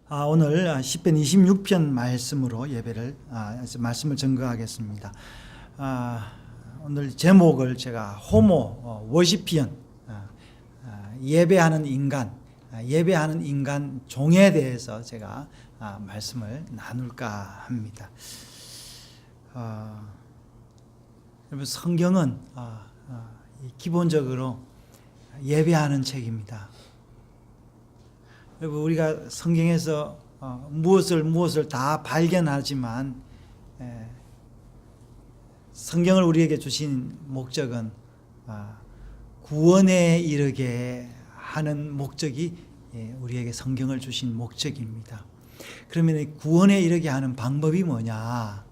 오늘 시편 26편 말씀으로 말씀을 증거하겠습니다. 오늘 제목을 제가 호모 워시피언, 예배하는 인간 종에 대해서 제가 말씀을 나눌까 합니다. 여러분, 성경은 기본적으로 예배하는 책입니다. 여러분, 우리가 성경에서 무엇을 다 발견하지만 성경을 우리에게 주신 목적은 구원에 이르게 하는 목적이 우리에게 성경을 주신 목적입니다. 그러면 구원에 이르게 하는 방법이 뭐냐?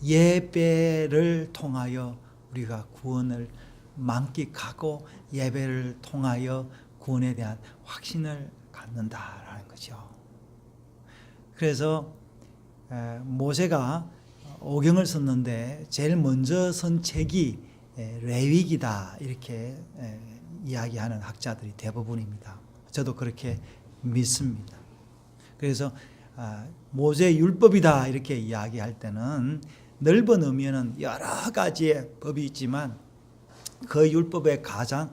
예배를 통하여 우리가 구원을 만끽하고 예배를 통하여 구원에 대한 확신을 갖는다라는 거죠. 그래서 모세가 오경을 썼는데 제일 먼저 쓴 책이 레위기다, 이렇게 이야기하는 학자들이 대부분입니다. 저도 그렇게 믿습니다. 그래서 모세 율법이다 이렇게 이야기할 때는 넓은 의미는 여러 가지의 법이 있지만 그 율법의 가장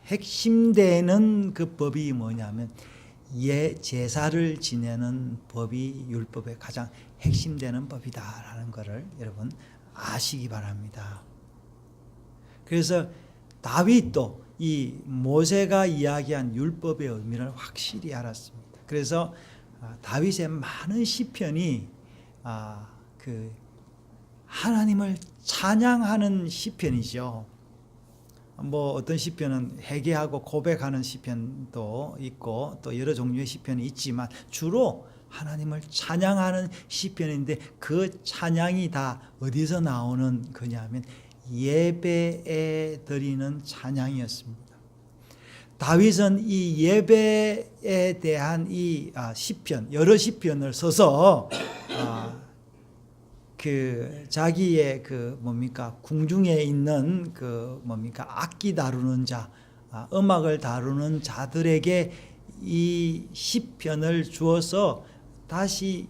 핵심되는 그 법이 뭐냐면 제사를 지내는 법이 율법의 가장 핵심되는 법이다라는 것을 여러분 아시기 바랍니다. 그래서 다윗도 이 모세가 이야기한 율법의 의미를 확실히 알았습니다. 그래서 다윗의 많은 시편이 하나님을 찬양하는 시편이죠. 어떤 시편은 회개하고 고백하는 시편도 있고 또 여러 종류의 시편이 있지만 주로 하나님을 찬양하는 시편인데 그 찬양이 다 어디서 나오는 거냐면 예배에 드리는 찬양이었습니다. 다윗은 이 예배에 대한 이 시편, 여러 시편을 써서 자기의 궁중에 있는 악기 다루는 자, 음악을 다루는 자들에게 이 시편을 주어서 다시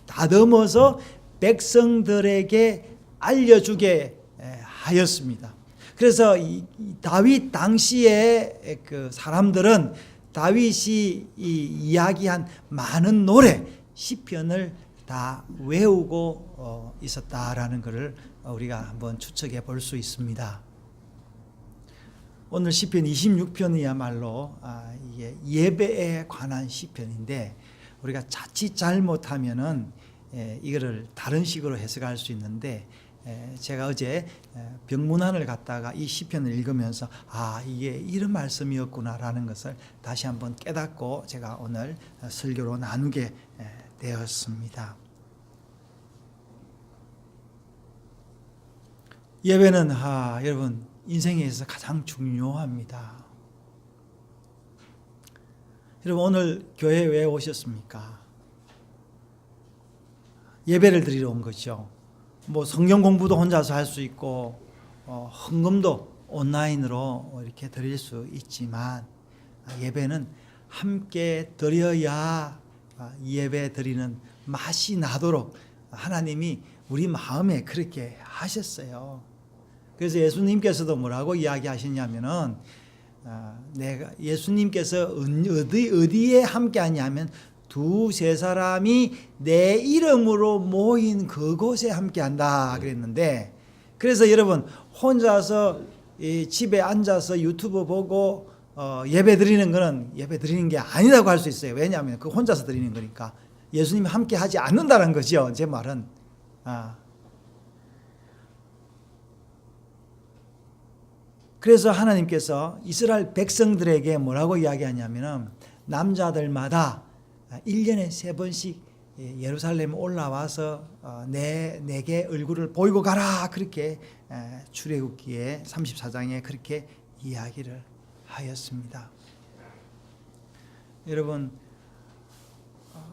다듬어서 백성들에게 알려주게 하였습니다. 그래서 다윗 당시의 사람들은 다윗이 이야기한 많은 노래, 시편을 다 외우고 있었다라는 것을 우리가 한번 추측해 볼 수 있습니다. 오늘 시편 26편이야말로 예배에 관한 시편인데 우리가 자칫 잘못하면은 이거를 다른 식으로 해석할 수 있는데 제가 어제 병문안을 갔다가 이 시편을 읽으면서 이게 이런 말씀이었구나라는 것을 다시 한번 깨닫고 제가 오늘 설교로 나누게 되었습니다. 예배는 여러분 인생에 있어서 가장 중요합니다. 여러분, 오늘 교회에 왜 오셨습니까? 예배를 드리러 온 거죠. 성경 공부도 혼자서 할 수 있고 헌금도 온라인으로 이렇게 드릴 수 있지만 예배는 함께 드려야 예배 드리는 맛이 나도록 하나님이 우리 마음에 그렇게 하셨어요. 그래서 예수님께서도 뭐라고 이야기하셨냐면은 예수님께서 어디에 함께 하냐면 두세 사람이 내 이름으로 모인 그곳에 함께 한다 그랬는데, 그래서 여러분 혼자서 집에 앉아서 유튜브 보고 예배 드리는 거는 예배 드리는 게 아니라고 할 수 있어요. 왜냐하면 그 혼자서 드리는 거니까 예수님이 함께 하지 않는다는 거죠. 제 말은. 그래서 하나님께서 이스라엘 백성들에게 뭐라고 이야기하냐면 남자들마다 1년에 3번씩 예루살렘 올라와서 내게 얼굴을 보이고 가라, 그렇게 출애굽기에 34장에 그렇게 이야기를 하였습니다. 여러분,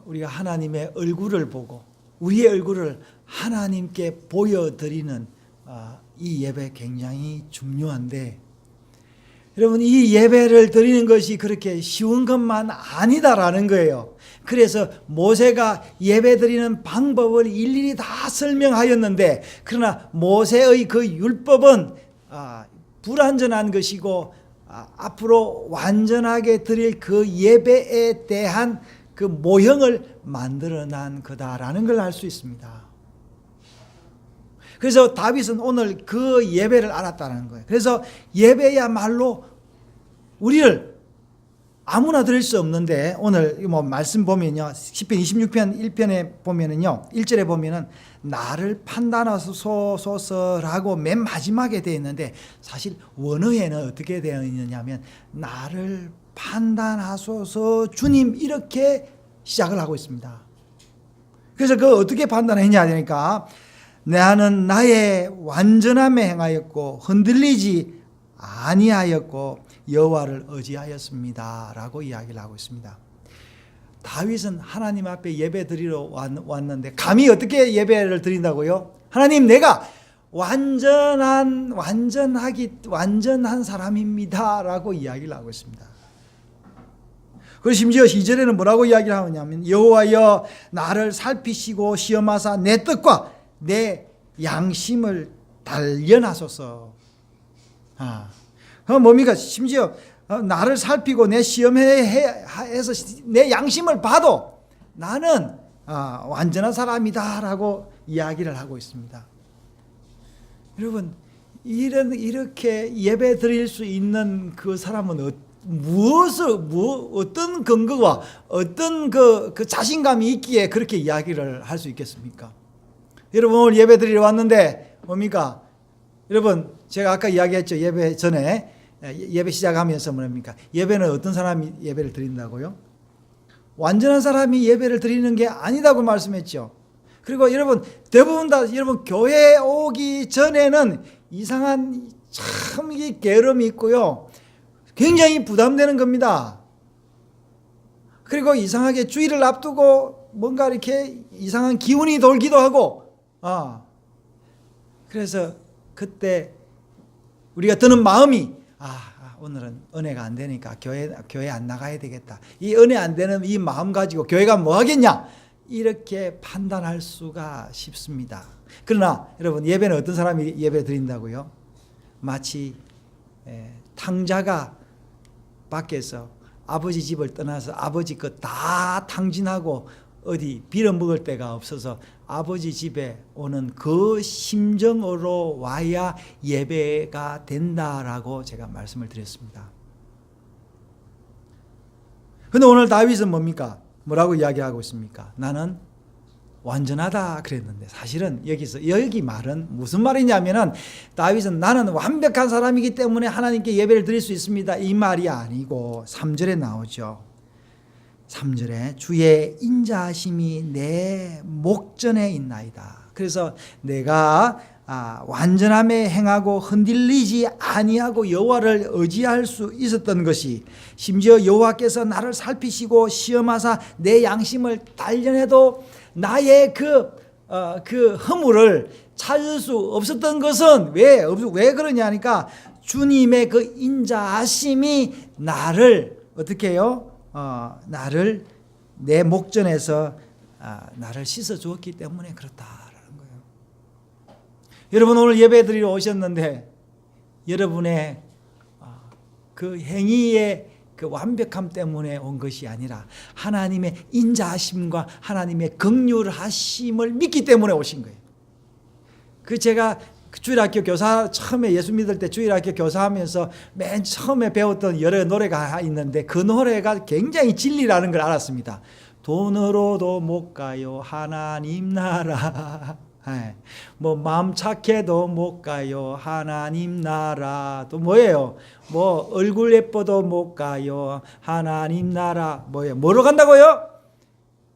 우리가 하나님의 얼굴을 보고 우리의 얼굴을 하나님께 보여드리는 이 예배 굉장히 중요한데, 여러분 이 예배를 드리는 것이 그렇게 쉬운 것만 아니다라는 거예요. 그래서 모세가 예배드리는 방법을 일일이 다 설명하였는데, 그러나 모세의 그 율법은 불완전한 것이고 앞으로 완전하게 드릴 그 예배에 대한 그 모형을 만들어낸 거다라는 걸 알 수 있습니다. 그래서 다윗은 오늘 그 예배를 알았다는 거예요. 그래서 예배야말로 우리를 아무나 드릴 수 없는데, 오늘 뭐 말씀 보면요, 시편 26편 1편에 보면은요, 1절에 보면은 나를 판단하소서라고 맨 마지막에 되어 있는데, 사실 원어에는 어떻게 되어 있느냐면 나를 판단하소서 주님, 이렇게 시작을 하고 있습니다. 그래서 그 어떻게 판단했냐 하니까, 나는 나의 완전함에 행하였고 흔들리지 아니하였고 여호와를 의지하였습니다 라고 이야기를 하고 있습니다. 다윗은 하나님 앞에 예배 드리러 왔는데, 감히 어떻게 예배를 드린다고요? 하나님, 내가 완전한 사람입니다 라고 이야기를 하고 있습니다. 그리고 심지어 2절에는 뭐라고 이야기를 하냐면, 여호와여 나를 살피시고 시험하사 내 뜻과 내 양심을 단련하소서. 뭡니까? 심지어 나를 살피고 내 시험해서 내 양심을 봐도 나는 완전한 사람이다 라고 이야기를 하고 있습니다. 여러분, 이렇게 예배 드릴 수 있는 그 사람은 어떤 근거와 어떤 그 자신감이 있기에 그렇게 이야기를 할 수 있겠습니까? 여러분, 오늘 예배 드리러 왔는데 뭡니까? 여러분, 제가 아까 이야기했죠. 예배 전에, 예배 시작하면서 뭡니까? 예배는 어떤 사람이 예배를 드린다고요? 완전한 사람이 예배를 드리는 게 아니다고 말씀했죠. 그리고 여러분, 대부분 다 여러분 교회 오기 전에는 이상한 참 이게 게으름이 있고요, 굉장히 부담되는 겁니다. 그리고 이상하게 주일을 앞두고 뭔가 이렇게 이상한 기운이 돌기도 하고, 그래서 그때 우리가 드는 마음이, 오늘은 은혜가 안 되니까 교회 안 나가야 되겠다. 이 은혜 안 되는 이 마음 가지고 교회가 뭐 하겠냐, 이렇게 판단할 수가 쉽습니다. 그러나 여러분, 예배는 어떤 사람이 예배 드린다고요? 마치 탕자가 밖에서 아버지 집을 떠나서 아버지 것 다 탕진하고 어디 빌어먹을 데가 없어서 아버지 집에 오는 그 심정으로 와야 예배가 된다라고 제가 말씀을 드렸습니다. 그런데 오늘 다윗은 뭡니까? 뭐라고 이야기하고 있습니까? 나는 완전하다 그랬는데, 사실은 여기 말은 무슨 말이냐면은, 다윗은 나는 완벽한 사람이기 때문에 하나님께 예배를 드릴 수 있습니다, 이 말이 아니고 3절에 나오죠. 3절에 주의 인자하심이 내 목전에 있나이다. 그래서 내가 완전함에 행하고 흔들리지 아니하고 여호와를 의지할 수 있었던 것이, 심지어 여호와께서 나를 살피시고 시험하사 내 양심을 단련해도 나의 그 허물을 찾을 수 없었던 것은 왜 그러냐니까, 주님의 그 인자하심이 나를 어떻게 해요? 나를 내 목전에서 나를 씻어 주었기 때문에 그렇다라는 거예요. 여러분, 오늘 예배 드리러 오셨는데 여러분의 그 행위의 그 완벽함 때문에 온 것이 아니라 하나님의 인자하심과 하나님의 긍휼하심을 믿기 때문에 오신 거예요. 제가 주일학교 교사, 처음에 예수 믿을 때 주일학교 교사하면서 맨 처음에 배웠던 여러 노래가 있는데, 그 노래가 굉장히 진리라는 걸 알았습니다. 돈으로도 못 가요 하나님 나라, 뭐 마음 착해도 못 가요 하나님 나라, 또 뭐예요? 뭐 얼굴 예뻐도 못 가요 하나님 나라, 뭐로 간다고요?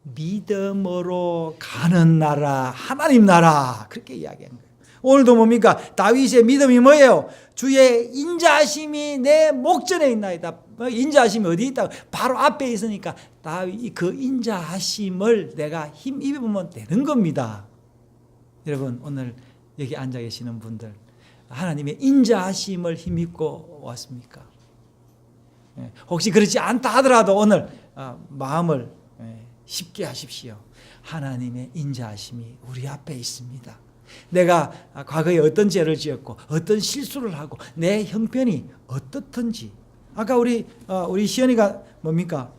믿음으로 가는 나라, 하나님 나라, 그렇게 이야기한 거예요. 오늘도 뭡니까? 다윗의 믿음이 뭐예요? 주의 인자하심이 내 목전에 있나이다. 인자하심이 어디 있다? 바로 앞에 있으니까 다윗이 그 인자하심을 내가 힘입으면 되는 겁니다. 여러분, 오늘 여기 앉아 계시는 분들, 하나님의 인자하심을 힘입고 왔습니까? 혹시 그렇지 않다 하더라도 오늘 마음을 쉽게 하십시오. 하나님의 인자하심이 우리 앞에 있습니다. 내가 과거에 어떤 죄를 지었고 어떤 실수를 하고 내 형편이 어떻든지, 아까 우리 시연이가 뭡니까?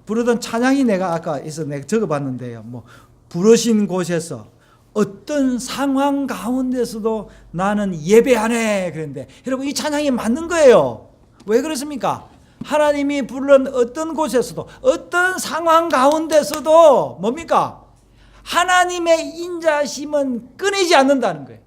부르던 찬양이 내가 아까에서 내가 적어봤는데요. 뭐 부르신 곳에서 어떤 상황 가운데서도 나는 예배하네 그랬는데, 여러분 이 찬양이 맞는 거예요. 왜 그렇습니까? 하나님이 부른 어떤 곳에서도 어떤 상황 가운데서도 뭡니까? 하나님의 인자심은 끊이지 않는다는 거예요.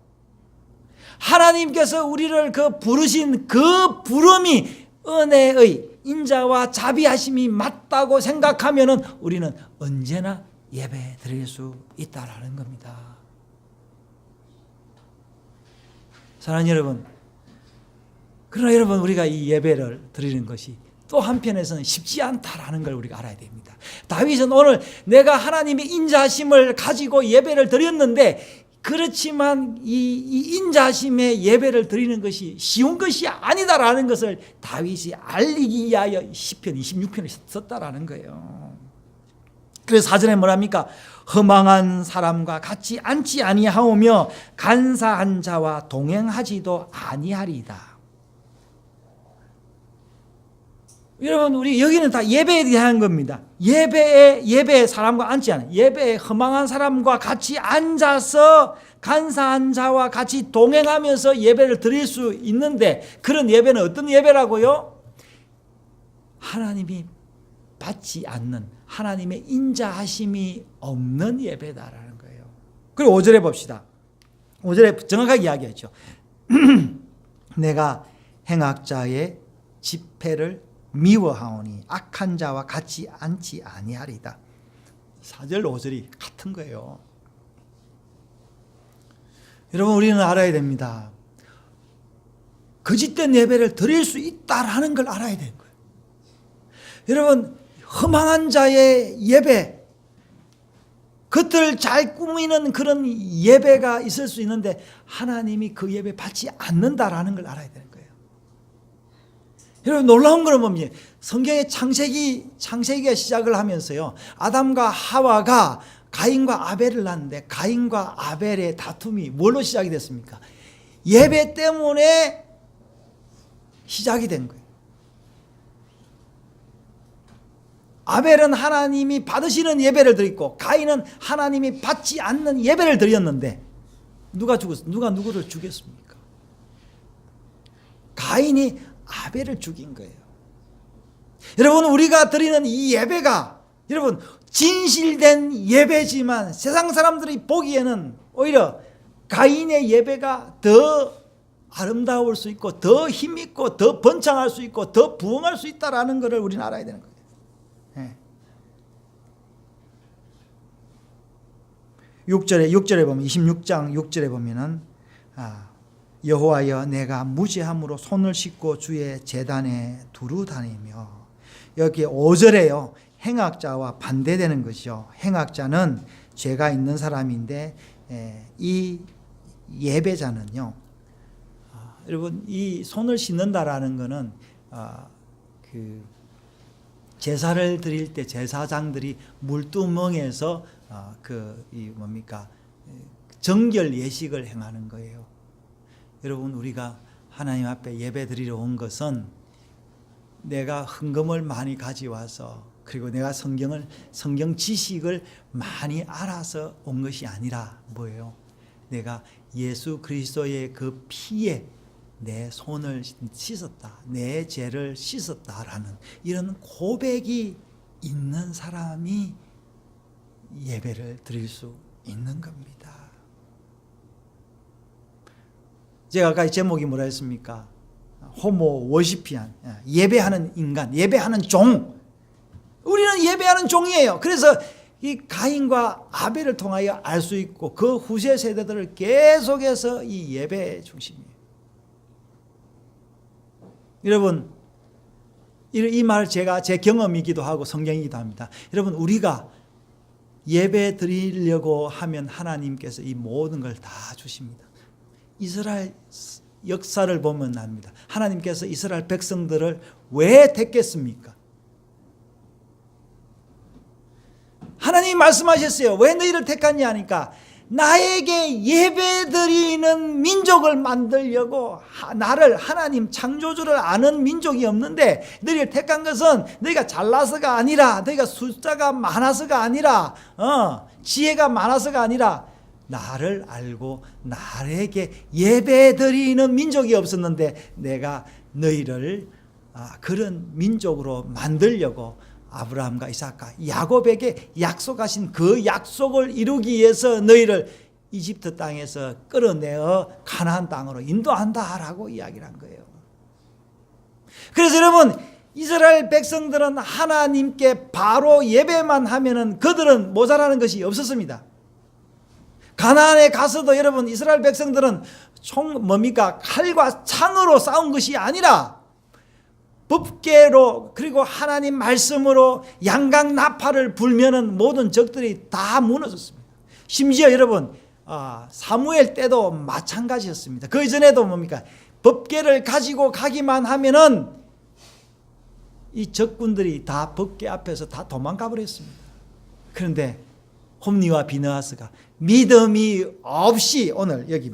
하나님께서 우리를 그 부르신 그 부름이 은혜의 인자와 자비하심이 맞다고 생각하면은 우리는 언제나 예배 드릴 수 있다라는 겁니다. 사랑하는 여러분, 그러나 여러분 우리가 이 예배를 드리는 것이 또 한편에서는 쉽지 않다라는 걸 우리가 알아야 됩니다. 다윗은 오늘 내가 하나님의 인자하심을 가지고 예배를 드렸는데, 그렇지만 이 인자하심의 예배를 드리는 것이 쉬운 것이 아니다라는 것을 다윗이 알리기 위하여 시편 26편을 썼다라는 거예요. 그래서 사전에 뭐랍니까? 허망한 사람과 같이 앉지 아니하오며 간사한 자와 동행하지도 아니하리이다. 여러분 우리 여기는 다 예배에 대한 겁니다. 예배에 사람과 앉지 않아요. 예배에 허망한 사람과 같이 앉아서 간사한 자와 같이 동행하면서 예배를 드릴 수 있는데, 그런 예배는 어떤 예배라고요? 하나님이 받지 않는, 하나님의 인자하심이 없는 예배다라는 거예요. 그리고 5절에 봅시다. 5절에 정확하게 이야기했죠. 내가 행악자의 집회를 미워하오니 악한 자와 같이 앉지 아니하리다. 4절 5절이 같은 거예요. 여러분 우리는 알아야 됩니다. 거짓된 예배를 드릴 수 있다라는 걸 알아야 되는 거예요. 여러분 허망한 자의 예배, 겉을 잘 꾸미는 그런 예배가 있을 수 있는데 하나님이 그 예배 받지 않는다라는 걸 알아야 되는 거예요. 여러분 놀라운 거는 뭡니까? 성경의 창세기가 시작을 하면서요, 아담과 하와가 가인과 아벨을 낳는데 가인과 아벨의 다툼이 뭘로 시작이 됐습니까? 예배 때문에 시작이 된 거예요. 아벨은 하나님이 받으시는 예배를 드렸고 가인은 하나님이 받지 않는 예배를 드렸는데 누가 누구를 죽였습니까? 가인이 아벨을 죽인 거예요. 여러분 우리가 드리는 이 예배가 여러분 진실된 예배지만 세상 사람들이 보기에는 오히려 가인의 예배가 더 아름다울 수 있고 더 힘있고 더 번창할 수 있고 더 부흥할 수 있다라는 것을 우리는 알아야 되는 거예요. 네. 6절에 보면 26장 6절에 보면은 여호와여 내가 무죄함으로 손을 씻고 주의 제단에 두루 다니며, 여기 5절에요 행악자와 반대되는 것이죠. 행악자는 죄가 있는 사람인데 이 예배자는요, 여러분 이 손을 씻는다라는 것은 그 제사를 드릴 때 제사장들이 물두멍에서 정결 예식을 행하는 거예요. 여러분 우리가 하나님 앞에 예배 드리러 온 것은 내가 헌금을 많이 가져와서 그리고 내가 성경 지식을 많이 알아서 온 것이 아니라 뭐예요? 내가 예수 그리스도의 그 피에 내 손을 씻었다, 내 죄를 씻었다라는 이런 고백이 있는 사람이 예배를 드릴 수 있는 겁니다. 제가 아까 제목이 뭐라 했습니까? 호모 워시피안, 예배하는 인간, 예배하는 종. 우리는 예배하는 종이에요. 그래서 이 가인과 아벨을 통하여 알 수 있고 그 후세 세대들을 계속해서 이 예배의 중심이에요. 여러분 이 말 제가 제 경험이기도 하고 성경이기도 합니다. 여러분 우리가 예배 드리려고 하면 하나님께서 이 모든 걸 다 주십니다. 이스라엘 역사를 보면 압니다. 하나님께서 이스라엘 백성들을 왜 택했습니까? 하나님이 말씀하셨어요. 왜 너희를 택하냐 하니까 나에게 예배드리는 민족을 만들려고, 나를 하나님 창조주를 아는 민족이 없는데 너희를 택한 것은 너희가 잘나서가 아니라, 너희가 숫자가 많아서가 아니라, 지혜가 많아서가 아니라 나를 알고 나에게 예배드리는 민족이 없었는데 내가 너희를 그런 민족으로 만들려고 아브라함과 이삭과 야곱에게 약속하신 그 약속을 이루기 위해서 너희를 이집트 땅에서 끌어내어 가나안 땅으로 인도한다라고 이야기를 한 거예요. 그래서 여러분, 이스라엘 백성들은 하나님께 바로 예배만 하면은 그들은 모자라는 것이 없었습니다. 가나안에 가서도 여러분, 이스라엘 백성들은 칼과 창으로 싸운 것이 아니라 법궤로, 그리고 하나님 말씀으로 양강 나팔을 불면은 모든 적들이 다 무너졌습니다. 심지어 여러분, 사무엘 때도 마찬가지였습니다. 그 이전에도 법궤를 가지고 가기만 하면은 이 적군들이 다 법궤 앞에서 다 도망가 버렸습니다. 그런데 홈니와 비느하스가 믿음이 없이, 오늘 여기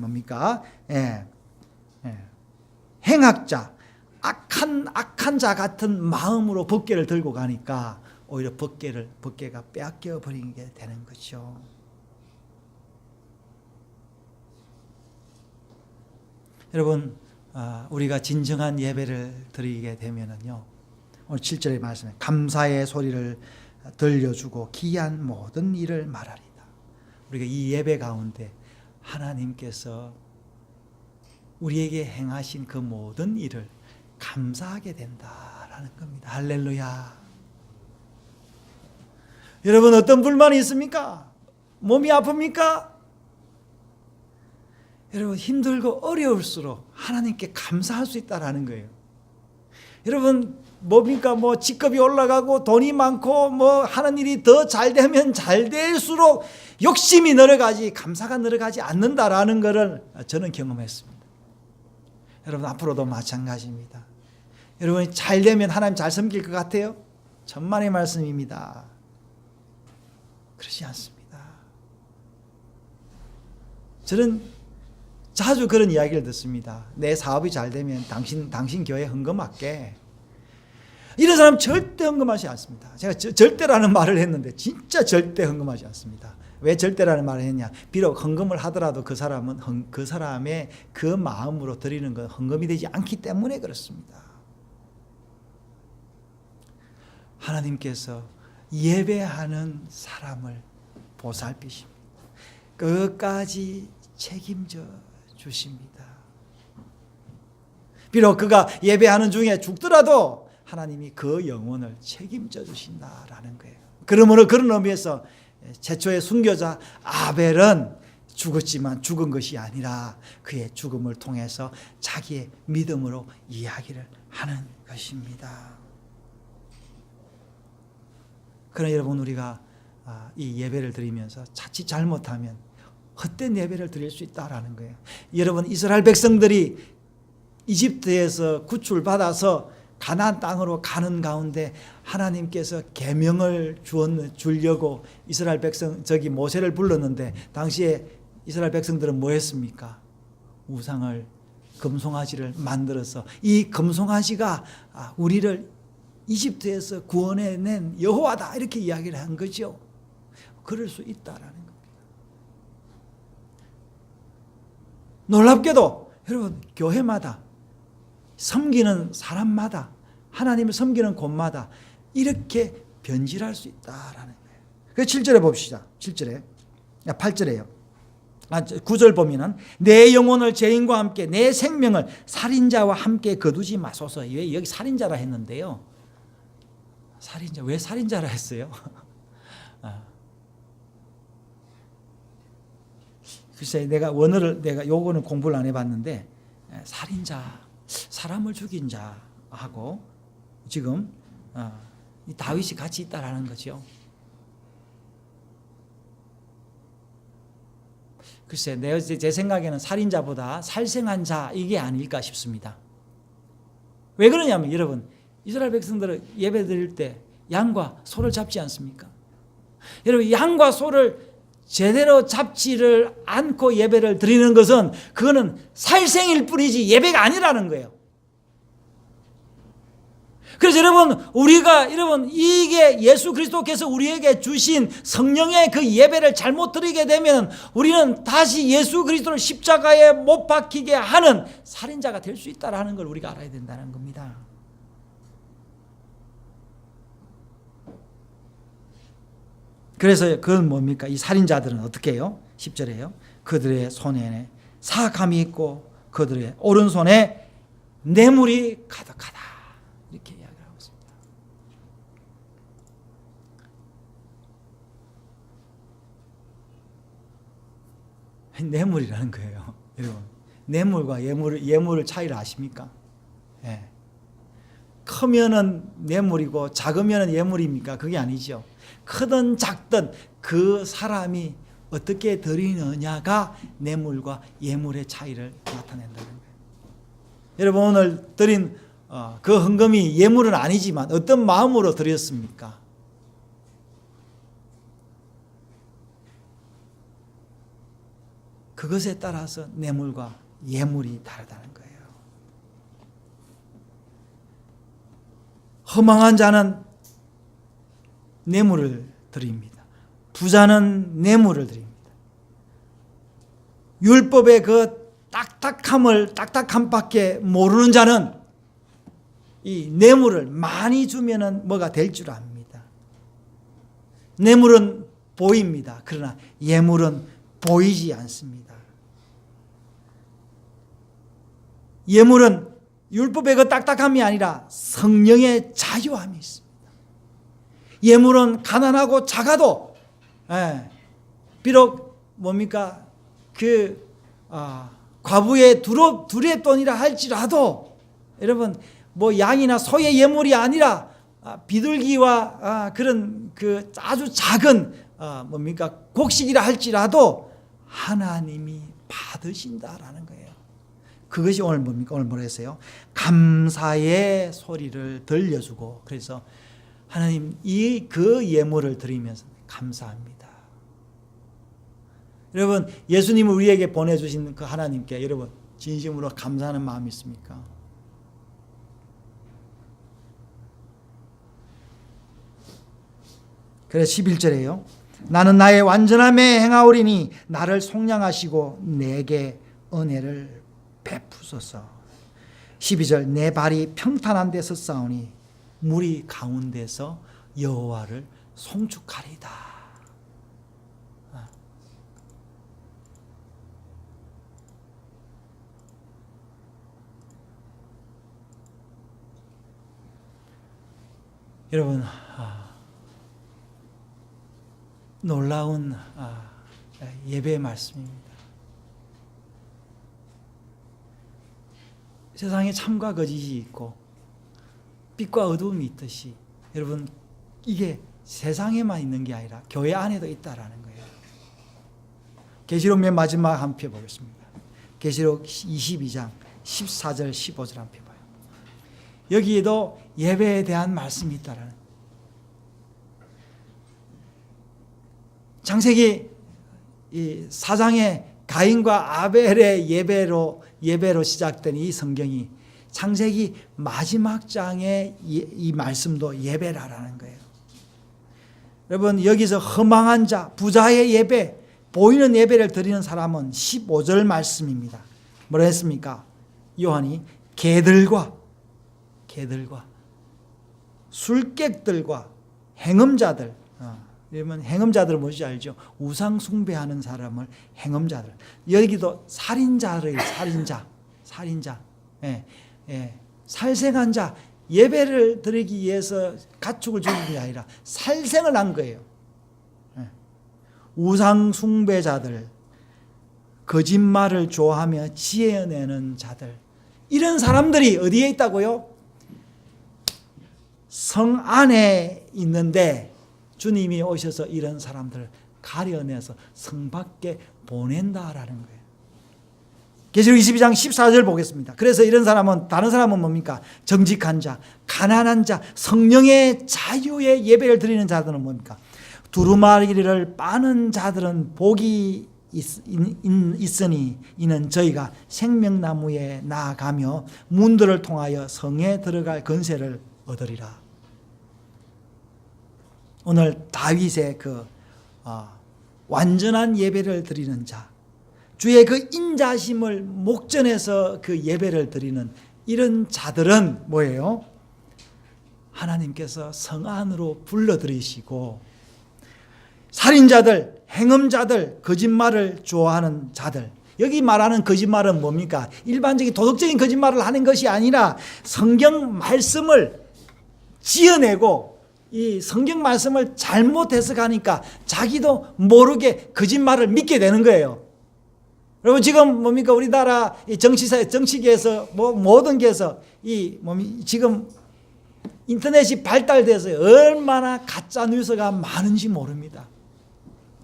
행악자, 악한 자 같은 마음으로 법궤를 들고 가니까 오히려 법궤가 빼앗겨 버리게 되는 거죠. 여러분, 우리가 진정한 예배를 드리게 되면은요, 오늘 7절의 말씀에 감사의 소리를 들려주고 기이한 모든 일을 말하리다. 우리가 이 예배 가운데 하나님께서 우리에게 행하신 그 모든 일을 감사하게 된다라는 겁니다. 할렐루야. 여러분, 어떤 불만이 있습니까? 몸이 아픕니까? 여러분, 힘들고 어려울수록 하나님께 감사할 수 있다라는 거예요. 여러분, 직급이 올라가고 돈이 많고 하는 일이 더 잘 되면 잘 될수록 욕심이 늘어가지 감사가 늘어가지 않는다라는 것을 저는 경험했습니다. 여러분, 앞으로도 마찬가지입니다. 여러분이 잘 되면 하나님 잘 섬길 것 같아요? 천만의 말씀입니다. 그렇지 않습니다. 저는 자주 그런 이야기를 듣습니다. 내 사업이 잘 되면 당신 교회 헌금할게. 이런 사람 절대 헌금하지 않습니다. 제가 절대라는 말을 했는데 진짜 절대 헌금하지 않습니다. 왜 절대라는 말을 했냐? 비록 헌금을 하더라도 그 사람은 그 사람의 그 마음으로 드리는 건 헌금이 되지 않기 때문에 그렇습니다. 하나님께서 예배하는 사람을 보살피십니다. 끝까지 책임져 주십니다. 비록 그가 예배하는 중에 죽더라도 하나님이 그 영혼을 책임져 주신다라는 거예요. 그러므로 그런 의미에서 최초의 순교자 아벨은 죽었지만 죽은 것이 아니라 그의 죽음을 통해서 자기의 믿음으로 이야기를 하는 것입니다. 그러나 여러분, 우리가 이 예배를 드리면서 자칫 잘못하면 헛된 예배를 드릴 수 있다라는 거예요. 여러분, 이스라엘 백성들이 이집트에서 구출받아서 가나안 땅으로 가는 가운데 하나님께서 계명을 주려고 이스라엘 백성, 모세를 불렀는데 당시에 이스라엘 백성들은 뭐 했습니까? 우상을, 금송아지를 만들어서 이 금송아지가 우리를 이집트에서 구원해낸 여호와다 이렇게 이야기를 한 거죠. 그럴 수 있다라는 겁니다. 놀랍게도 여러분, 교회마다 섬기는 사람마다 하나님을 섬기는 곳마다 이렇게 변질할 수 있다라는 거예요. 그 7절에 봅시다. 8절에요. 9절 보면은 내 영혼을 죄인과 함께 내 생명을 살인자와 함께 거두지 마소서. 왜 여기 살인자라 했는데요? 살인자, 왜 살인자라 했어요? 글쎄, 내가 요거는 공부를 안 해봤는데 살인자, 사람을 죽인 자하고 지금 이 다윗이 같이 있다라는 거죠. 글쎄, 제 생각에는 살인자보다 살생한 자 이게 아닐까 싶습니다. 왜 그러냐면 여러분, 이스라엘 백성들은 예배 드릴 때 양과 소를 잡지 않습니까? 여러분, 양과 소를 제대로 잡지를 않고 예배를 드리는 것은 그거는 살생일 뿐이지 예배가 아니라는 거예요. 그래서 여러분 이게 예수 그리스도께서 우리에게 주신 성령의 그 예배를 잘못 드리게 되면 우리는 다시 예수 그리스도를 십자가에 못 박히게 하는 살인자가 될 수 있다는 걸 우리가 알아야 된다는 겁니다. 그래서 그건 뭡니까? 이 살인자들은 어떻게 해요? 10절에요. 그들의 손에 사악함이 있고 그들의 오른손에 뇌물이 가득하다. 이렇게 이야기를 하고 있습니다. 뇌물이라는 거예요. 여러분, 뇌물과 예물을 차이를 아십니까? 예. 크면은 뇌물이고 작으면은 예물입니까? 그게 아니죠. 크든 작든 그 사람이 어떻게 드리느냐가 뇌물과 예물의 차이를 나타낸다는 거예요. 여러분, 오늘 드린 그 헌금이 예물은 아니지만 어떤 마음으로 드렸습니까? 그것에 따라서 뇌물과 예물이 다르다는 거예요. 허망한 자는 뇌물을 드립니다. 부자는 뇌물을 드립니다. 율법의 그 딱딱함밖에 모르는 자는 이 뇌물을 많이 주면은 뭐가 될 줄 압니다. 뇌물은 보입니다. 그러나 예물은 보이지 않습니다. 예물은 율법의 그 딱딱함이 아니라 성령의 자유함이 있습니다. 예물은 가난하고 작아도 비록 뭡니까 과부의 두렵돈이라 할지라도 여러분 뭐 양이나 소의 예물이 아니라 비둘기와 그런 그 아주 작은 곡식이라 할지라도 하나님이 받으신다라는 거예요. 그것이 오늘 뭡니까? 오늘 뭐라 했어요? 감사의 소리를 들려주고, 그래서 하나님 그 예물을 드리면서 감사합니다. 여러분, 예수님을 우리에게 보내주신 그 하나님께 여러분 진심으로 감사하는 마음이 있습니까? 그래서 11절에요. 나는 나의 완전함에 행하오리니 나를 속량하시고 내게 은혜를 베푸소서. 12절 내 발이 평탄한 데서 싸우니 무리 가운데서 여호와를 송축하리다. 여러분, 놀라운 예배의 말씀입니다. 세상에 참과 거짓이 있고 빛과 어두움이 있듯이 여러분 이게 세상에만 있는 게 아니라 교회 안에도 있다라는 거예요. 계시록 맨 마지막 한 편 보겠습니다. 계시록 22장 14절 15절 한 편 봐요. 여기에도 예배에 대한 말씀이 있다라는. 창세기 이 4장의 가인과 아벨의 예배로 시작된 이 성경이 창세기 마지막 장의 이 말씀도 예배라라는 거예요. 여러분, 여기서 허망한 자, 부자의 예배, 보이는 예배를 드리는 사람은 15절 말씀입니다. 뭐라 했습니까? 요한이 개들과 술객들과 행음자들, 여러분 행음자들은 뭔지 알죠? 우상 숭배하는 사람을 행음자들. 여기도 살인자를 살인자, 살생한 자, 예배를 드리기 위해서 가축을 죽인 게 아니라 살생을 한 거예요. 우상 숭배자들, 거짓말을 좋아하며 지혜내는 자들, 이런 사람들이 어디에 있다고요? 성 안에 있는데 주님이 오셔서 이런 사람들을 가려내서 성 밖에 보낸다라는 거예요. 계시록 22장 14절 보겠습니다. 그래서 이런 사람은, 다른 사람은 뭡니까? 정직한 자, 가난한 자, 성령의 자유의 예배를 드리는 자들은 뭡니까? 두루마기를 빠는 자들은 복이 있으니 이는 저희가 생명나무에 나아가며 문들을 통하여 성에 들어갈 권세를 얻으리라. 오늘 다윗의 그 완전한 예배를 드리는 자, 주의 그 인자심을 목전에서 그 예배를 드리는 이런 자들은 뭐예요? 하나님께서 성 안으로 불러들이시고, 살인자들, 행음자들, 거짓말을 좋아하는 자들, 여기 말하는 거짓말은 뭡니까? 일반적인 도덕적인 거짓말을 하는 것이 아니라 성경 말씀을 지어내고 이 성경 말씀을 잘못 해석하니까 자기도 모르게 거짓말을 믿게 되는 거예요. 여러분, 지금 뭡니까? 우리나라 정치계에서 모든 게서 지금 인터넷이 발달돼서 얼마나 가짜 뉴스가 많은지 모릅니다.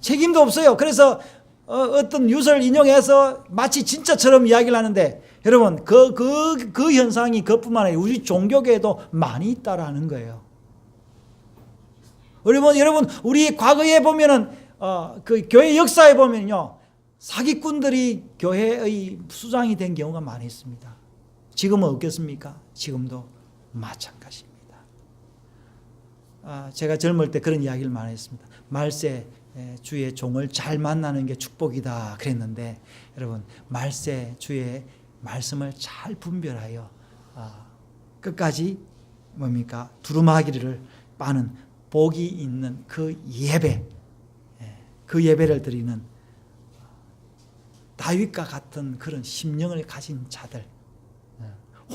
책임도 없어요. 그래서 어떤 뉴스를 인용해서 마치 진짜처럼 이야기를 하는데, 여러분, 그 현상이 그뿐만 아니라 우리 종교계에도 많이 있다라는 거예요. 여러분, 우리 과거에 보면은 그 교회 역사에 보면요, 사기꾼들이 교회의 수장이 된 경우가 많이 있습니다. 지금은 없겠습니까? 지금도 마찬가지입니다. 제가 젊을 때 그런 이야기를 많이 했습니다. 말세 주의 종을 잘 만나는 게 축복이다 그랬는데, 여러분, 말세 주의 말씀을 잘 분별하여 끝까지 뭡니까? 두루마기를 빠는 복이 있는 그 예배, 그 예배를 드리는 다윗과 같은 그런 심령을 가진 자들,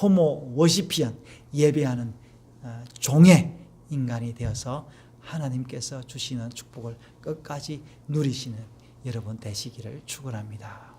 호모 워시피언, 예배하는 종의 인간이 되어서 하나님께서 주시는 축복을 끝까지 누리시는 여러분 되시기를 축원합니다.